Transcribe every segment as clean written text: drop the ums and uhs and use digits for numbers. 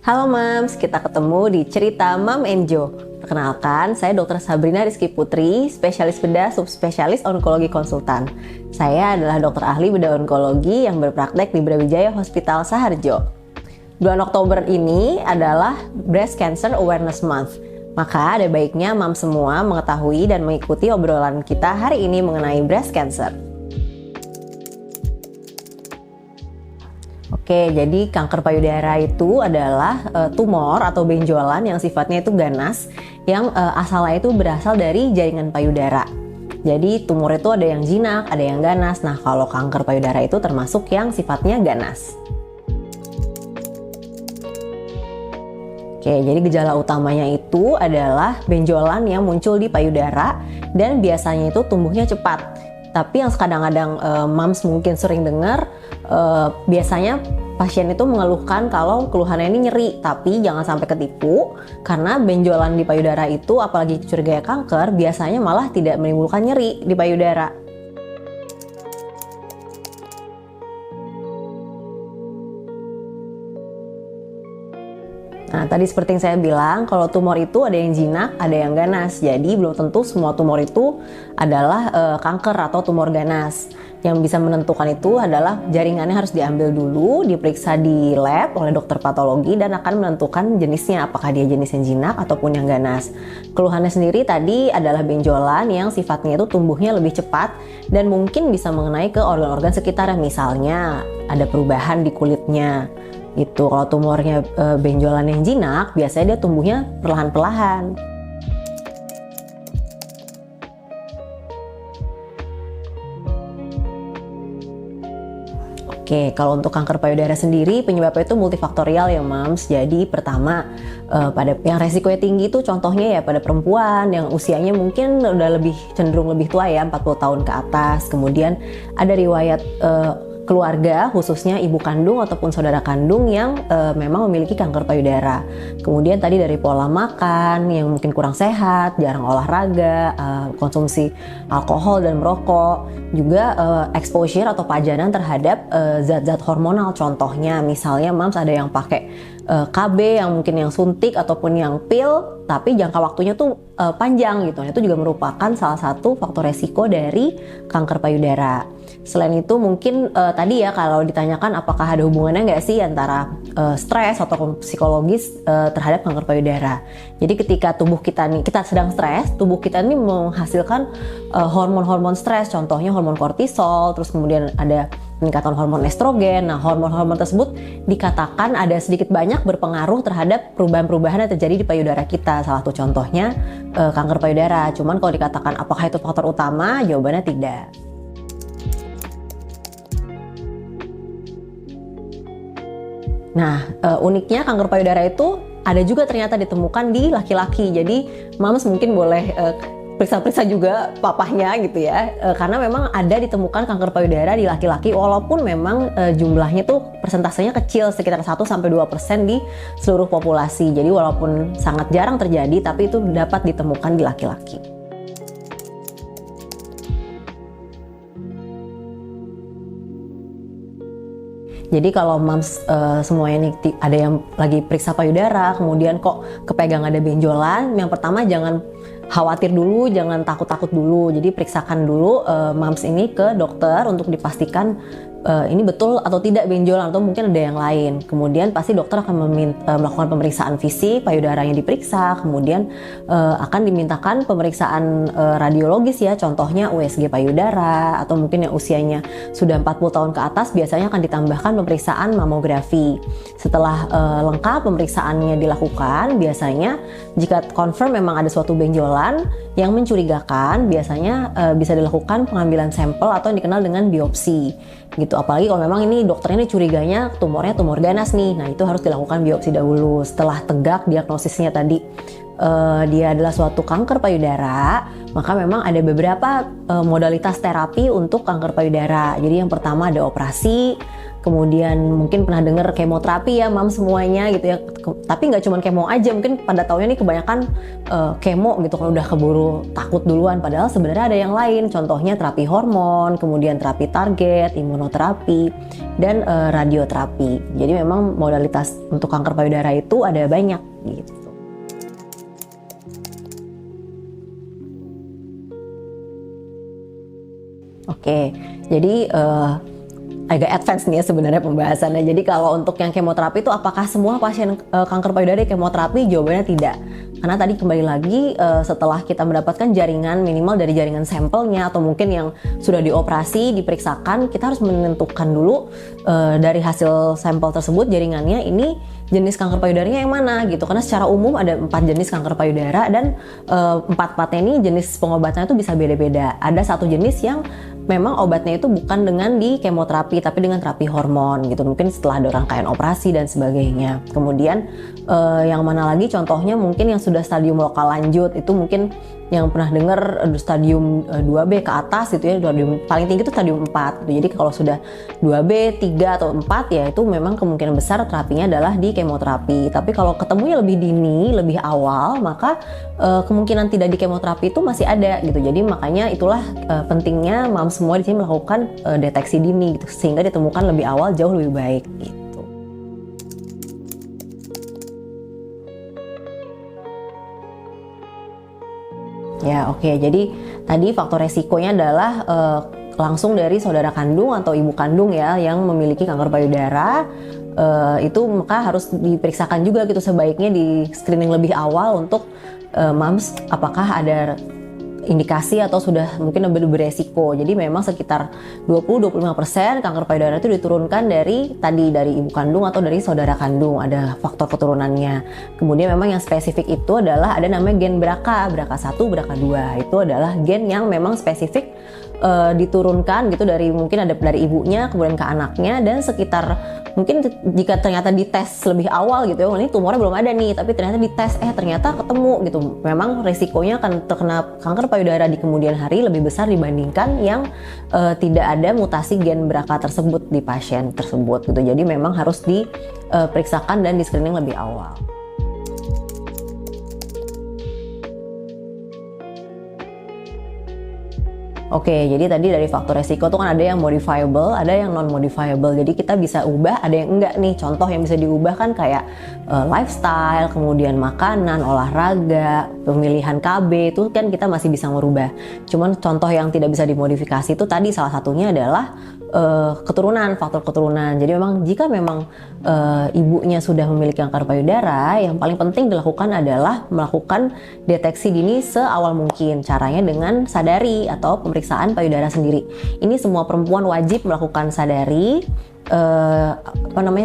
Halo Mams, kita ketemu di cerita Mam and Jo. Perkenalkan, saya Dr. Sabrina Rizky Putri, spesialis bedah subspesialis onkologi konsultan. Saya adalah dokter ahli bedah onkologi yang berpraktek di Brawijaya Hospital Saharjo. Bulan Oktober ini adalah Breast Cancer Awareness Month. Maka ada baiknya Mams semua mengetahui dan mengikuti obrolan kita hari ini mengenai breast cancer. Oke, jadi kanker payudara itu adalah tumor atau benjolan yang sifatnya itu ganas, yang asalnya itu berasal dari jaringan payudara. Jadi tumor itu ada yang jinak, ada yang ganas. Nah, kalau kanker payudara itu termasuk yang sifatnya ganas. Oke, jadi gejala utamanya itu adalah benjolan yang muncul di payudara dan biasanya itu tumbuhnya cepat. Tapi yang kadang-kadang Mams mungkin sering dengar, biasanya pasien itu mengeluhkan kalau keluhannya ini nyeri, tapi jangan sampai ketipu karena benjolan di payudara itu, apalagi curiga kanker, biasanya malah tidak menimbulkan nyeri di payudara. Nah, tadi seperti yang saya bilang, kalau tumor itu ada yang jinak, ada yang ganas. Jadi belum tentu semua tumor itu adalah kanker atau tumor ganas. Yang bisa menentukan itu adalah jaringannya harus diambil dulu, diperiksa di lab oleh dokter patologi dan akan menentukan jenisnya, apakah dia jenis yang jinak ataupun yang ganas. Keluhannya sendiri tadi adalah benjolan yang sifatnya itu tumbuhnya lebih cepat dan mungkin bisa mengenai ke organ-organ sekitar, misalnya ada perubahan di kulitnya. Itu kalau tumornya benjolan yang jinak, biasanya dia tumbuhnya perlahan-perlahan. Oke, kalau untuk kanker payudara sendiri penyebabnya itu multifaktorial ya Mams. Jadi pertama, pada yang resikonya tinggi itu contohnya ya pada perempuan yang usianya mungkin udah cenderung lebih tua ya, 40 tahun ke atas. Kemudian ada riwayat keluarga, khususnya ibu kandung ataupun saudara kandung yang memang memiliki kanker payudara. Kemudian tadi dari pola makan yang mungkin kurang sehat, jarang olahraga, konsumsi alkohol dan merokok, juga exposure atau pajanan terhadap zat-zat hormonal. Contohnya misalnya Mams ada yang pakai KB yang mungkin yang suntik ataupun yang pil, tapi jangka waktunya tuh panjang gitu. Itu juga merupakan salah satu faktor resiko dari kanker payudara. Selain itu mungkin tadi ya kalau ditanyakan apakah ada hubungannya nggak sih antara stres atau psikologis terhadap kanker payudara. Jadi ketika tubuh kita sedang stres, tubuh kita ini menghasilkan hormon-hormon stres, contohnya hormon kortisol, terus kemudian ada peningkatan hormon estrogen. Nah, hormon-hormon tersebut dikatakan ada sedikit banyak berpengaruh terhadap perubahan-perubahan yang terjadi di payudara kita. Salah satu contohnya kanker payudara. Cuman kalau dikatakan apakah itu faktor utama, jawabannya tidak. Nah, uniknya kanker payudara itu ada juga ternyata ditemukan di laki-laki. Jadi, Mams mungkin boleh periksa-periksa juga papahnya gitu ya. Karena memang ada ditemukan kanker payudara di laki-laki walaupun memang jumlahnya tuh persentasenya kecil, sekitar 1-2% di seluruh populasi. Jadi walaupun sangat jarang terjadi, tapi itu dapat ditemukan di laki-laki. Jadi kalau Mams semuanya nih ada yang lagi periksa payudara, kemudian kok kepegang ada benjolan, yang pertama jangan khawatir dulu, jangan takut-takut dulu. Jadi periksakan dulu Mams ini ke dokter untuk dipastikan ini betul atau tidak benjolan atau mungkin ada yang lain. Kemudian pasti dokter akan melakukan pemeriksaan fisik payudara yang diperiksa, kemudian akan dimintakan pemeriksaan radiologis ya, contohnya USG payudara, atau mungkin yang usianya sudah 40 tahun ke atas biasanya akan ditambahkan pemeriksaan mamografi. Setelah lengkap pemeriksaannya dilakukan, biasanya jika confirm memang ada suatu benjolan yang mencurigakan, biasanya bisa dilakukan pengambilan sampel atau yang dikenal dengan biopsi gitu. Apalagi kalau memang ini dokter ini curiganya tumornya tumor ganas nih, nah itu harus dilakukan biopsi dahulu. Setelah tegak diagnosisnya tadi dia adalah suatu kanker payudara, maka memang ada beberapa modalitas terapi untuk kanker payudara. Jadi yang pertama ada operasi, Kemudian mungkin pernah dengar kemoterapi ya mam semuanya gitu ya. Tapi nggak cuma kemo aja, mungkin pada taunya nih kebanyakan kemo gitu kan, udah keburu takut duluan. Padahal sebenarnya ada yang lain, contohnya terapi hormon, kemudian terapi target, imunoterapi, dan radioterapi. Jadi memang modalitas untuk kanker payudara itu ada banyak gitu. Oke, jadi agak advance nih ya sebenarnya pembahasannya. Jadi kalau untuk yang kemoterapi itu apakah semua pasien kanker payudara kemoterapi? Jawabannya tidak. Karena tadi kembali lagi setelah kita mendapatkan jaringan minimal dari jaringan sampelnya atau mungkin yang sudah dioperasi, diperiksakan, kita harus menentukan dulu dari hasil sampel tersebut jaringannya ini jenis kanker payudaranya yang mana gitu. Karena secara umum ada 4 jenis kanker payudara dan 4-4-nya ini jenis pengobatannya itu bisa beda-beda. Ada satu jenis yang memang obatnya itu bukan dengan di kemoterapi tapi dengan terapi hormon gitu, mungkin setelah ada rangkaian operasi dan sebagainya. Kemudian yang mana lagi contohnya mungkin yang sudah stadium lokal lanjut, itu mungkin yang pernah dengar stadium 2B ke atas gitu ya, stadium paling tinggi itu stadium 4 gitu. Jadi kalau sudah 2B, 3 atau 4 ya itu memang kemungkinan besar terapinya adalah di kemoterapi. Tapi kalau ketemunya lebih dini, lebih awal, maka kemungkinan tidak di kemoterapi itu masih ada gitu. Jadi makanya itulah pentingnya mam semua di sini melakukan deteksi dini gitu, sehingga ditemukan lebih awal jauh lebih baik gitu. Ya oke, jadi tadi faktor resikonya adalah langsung dari saudara kandung atau ibu kandung ya yang memiliki kanker payudara. Itu maka harus diperiksakan juga gitu, sebaiknya di screening lebih awal untuk mams apakah ada indikasi atau sudah mungkin lebih beresiko. Jadi memang sekitar 20-25% kanker payudara itu diturunkan dari ibu kandung atau dari saudara kandung, ada faktor keturunannya. Kemudian memang yang spesifik itu adalah ada namanya gen BRCA1, BRCA2. Itu adalah gen yang memang spesifik diturunkan gitu mungkin ada dari ibunya kemudian ke anaknya, dan sekitar mungkin jika ternyata dites lebih awal gitu ya, ini tumornya belum ada nih, tapi ternyata dites ternyata ketemu gitu, memang resikonya akan terkena kanker payudara di kemudian hari lebih besar dibandingkan yang tidak ada mutasi gen BRCA tersebut di pasien tersebut gitu. Jadi memang harus diperiksakan dan di screening lebih awal. Oke, jadi tadi dari faktor resiko tuh kan ada yang modifiable, ada yang non-modifiable. Jadi kita bisa ubah, ada yang enggak nih. Contoh yang bisa diubah kan kayak lifestyle, kemudian makanan, olahraga, pemilihan KB, itu kan kita masih bisa merubah. Cuman contoh yang tidak bisa dimodifikasi itu tadi salah satunya adalah keturunan, faktor keturunan. Jadi memang jika memang ibunya sudah memiliki kanker payudara, yang paling penting dilakukan adalah melakukan deteksi dini seawal mungkin. Caranya dengan sadari atau pemeriksaan payudara sendiri. Ini semua perempuan wajib melakukan sadari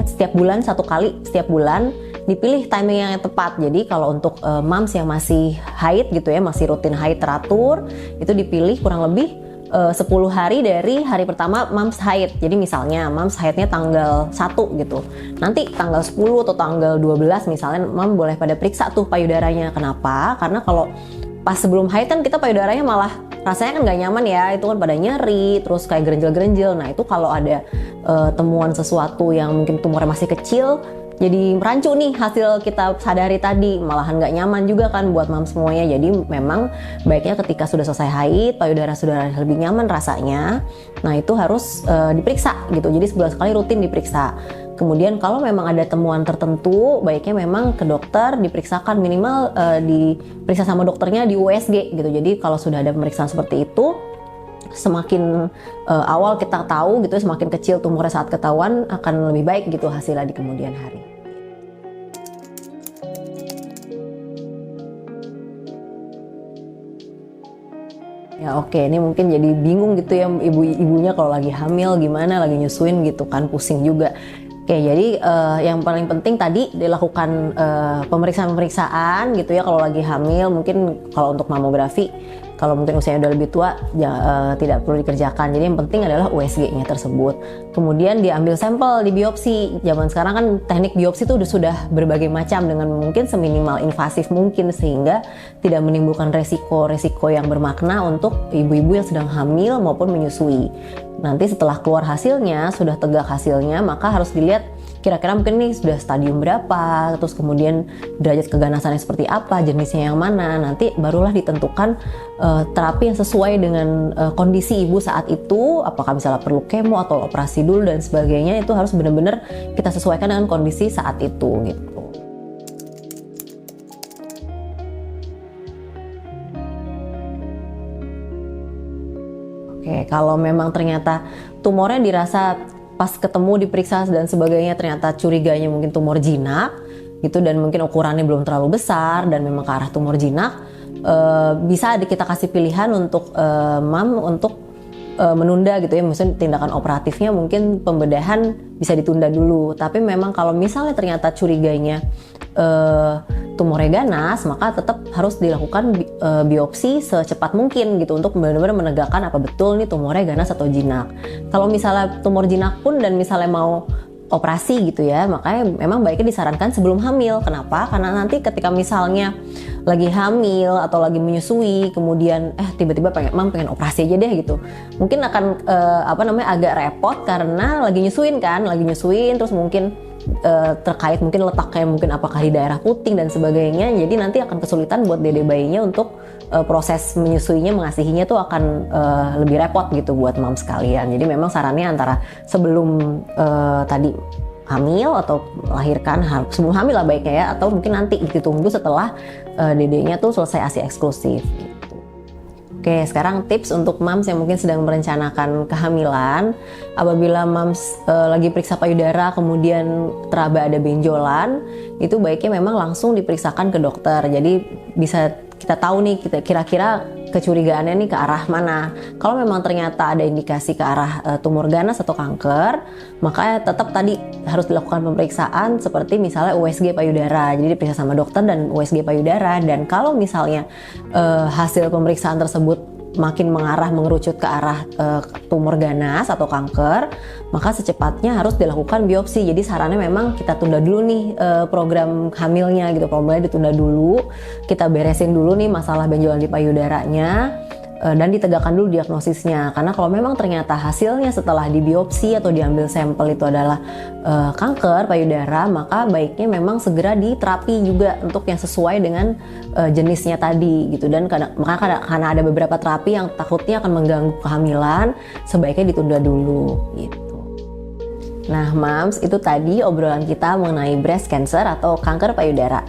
setiap bulan 1 kali setiap bulan. Dipilih timing yang tepat. Jadi kalau untuk moms yang masih haid gitu ya, masih rutin haid teratur, itu dipilih kurang lebih 10 hari dari hari pertama mams haid. Jadi misalnya mams haidnya tanggal 1 gitu, nanti tanggal 10 atau tanggal 12 misalnya mam boleh pada periksa tuh payudaranya. Kenapa? Karena kalau pas sebelum haid kan kita payudaranya malah rasanya kan nggak nyaman ya, itu kan pada nyeri, terus kayak gerenjel-gerenjel. Nah itu kalau ada temuan sesuatu yang mungkin tumornya masih kecil, jadi rancu nih hasil kita sadari tadi, malahan nggak nyaman juga kan buat mam semuanya. Jadi memang baiknya ketika sudah selesai haid, payudara sudah lebih nyaman rasanya, nah itu harus diperiksa gitu. Jadi sebulan sekali rutin diperiksa. Kemudian kalau memang ada temuan tertentu, baiknya memang ke dokter diperiksakan, minimal diperiksa sama dokternya di USG gitu. Jadi kalau sudah ada pemeriksaan seperti itu, semakin awal kita tahu gitu, semakin kecil tumornya saat ketahuan akan lebih baik gitu hasilnya di kemudian hari. Ya oke, ini mungkin jadi bingung gitu ya ibu-ibunya kalau lagi hamil gimana, lagi nyusuin gitu kan, pusing juga. Oke, jadi yang paling penting tadi dilakukan pemeriksaan-pemeriksaan gitu ya kalau lagi hamil. Mungkin kalau untuk mamografi Kalau mungkin usianya udah lebih tua, ya, tidak perlu dikerjakan. Jadi yang penting adalah USG-nya tersebut. Kemudian diambil sampel, di biopsi. Zaman sekarang kan teknik biopsi itu sudah berbagai macam dengan mungkin seminimal invasif mungkin, sehingga tidak menimbulkan resiko yang bermakna untuk ibu-ibu yang sedang hamil maupun menyusui. Nanti setelah keluar hasilnya, sudah tegak hasilnya, maka harus dilihat kira-kira mungkin nih sudah stadium berapa, terus kemudian derajat keganasannya seperti apa, jenisnya yang mana, nanti barulah ditentukan terapi yang sesuai dengan kondisi ibu saat itu, apakah misalnya perlu kemo atau operasi dulu dan sebagainya. Itu harus benar-benar kita sesuaikan dengan kondisi saat itu gitu. Oke, kalau memang ternyata tumornya dirasa pas ketemu diperiksa dan sebagainya ternyata curiganya mungkin tumor jinak gitu, dan mungkin ukurannya belum terlalu besar dan memang ke arah tumor jinak, bisa kita kasih pilihan untuk mam untuk menunda gitu ya, misalnya tindakan operatifnya mungkin pembedahan bisa ditunda dulu. Tapi memang kalau misalnya ternyata curiganya tumornya ganas, maka tetap harus dilakukan biopsi secepat mungkin gitu untuk benar-benar menegakkan apa betul nih tumornya ganas atau jinak. Kalau misalnya tumor jinak pun dan misalnya mau operasi gitu ya, makanya memang baiknya disarankan sebelum hamil. Kenapa? Karena nanti ketika misalnya lagi hamil atau lagi menyusui, kemudian tiba-tiba pengen operasi aja deh gitu, mungkin akan agak repot karena lagi nyusuin terus mungkin terkait mungkin letaknya mungkin apakah di daerah puting dan sebagainya, jadi nanti akan kesulitan buat dede bayinya untuk proses menyusuinya, mengasihinya tuh akan lebih repot gitu buat mam sekalian. Jadi memang sarannya antara sebelum tadi hamil atau melahirkan, sebelum hamil lah baiknya ya, atau mungkin nanti ditunggu setelah dedenya tuh selesai ASI eksklusif gitu. Oke, sekarang tips untuk mams yang mungkin sedang merencanakan kehamilan. Apabila mams lagi periksa payudara kemudian teraba ada benjolan, itu baiknya memang langsung diperiksakan ke dokter. Jadi bisa kita tahu nih kira-kira kecurigaannya nih ke arah mana. Kalau memang ternyata ada indikasi ke arah tumor ganas atau kanker, maka tetap tadi harus dilakukan pemeriksaan seperti misalnya USG payudara. Jadi diperiksa sama dokter dan USG payudara. Dan kalau misalnya hasil pemeriksaan tersebut makin mengerucut ke arah tumor ganas atau kanker, maka secepatnya harus dilakukan biopsi. Jadi sarannya memang kita tunda dulu nih program hamilnya gitu, programnya ditunda dulu, kita beresin dulu nih masalah benjolan di payudaranya, dan ditegakkan dulu diagnosisnya. Karena kalau memang ternyata hasilnya setelah dibiopsi atau diambil sampel itu adalah kanker payudara, maka baiknya memang segera diterapi juga untuk yang sesuai dengan jenisnya tadi gitu. Dan karena ada beberapa terapi yang takutnya akan mengganggu kehamilan, sebaiknya ditunda dulu gitu. Nah mams, itu tadi obrolan kita mengenai breast cancer atau kanker payudara.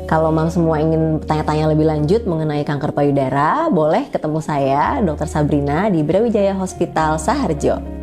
Kalau mam semua ingin tanya-tanya lebih lanjut mengenai kanker payudara, boleh ketemu saya, Dr. Sabrina di Brawijaya Hospital Saharjo.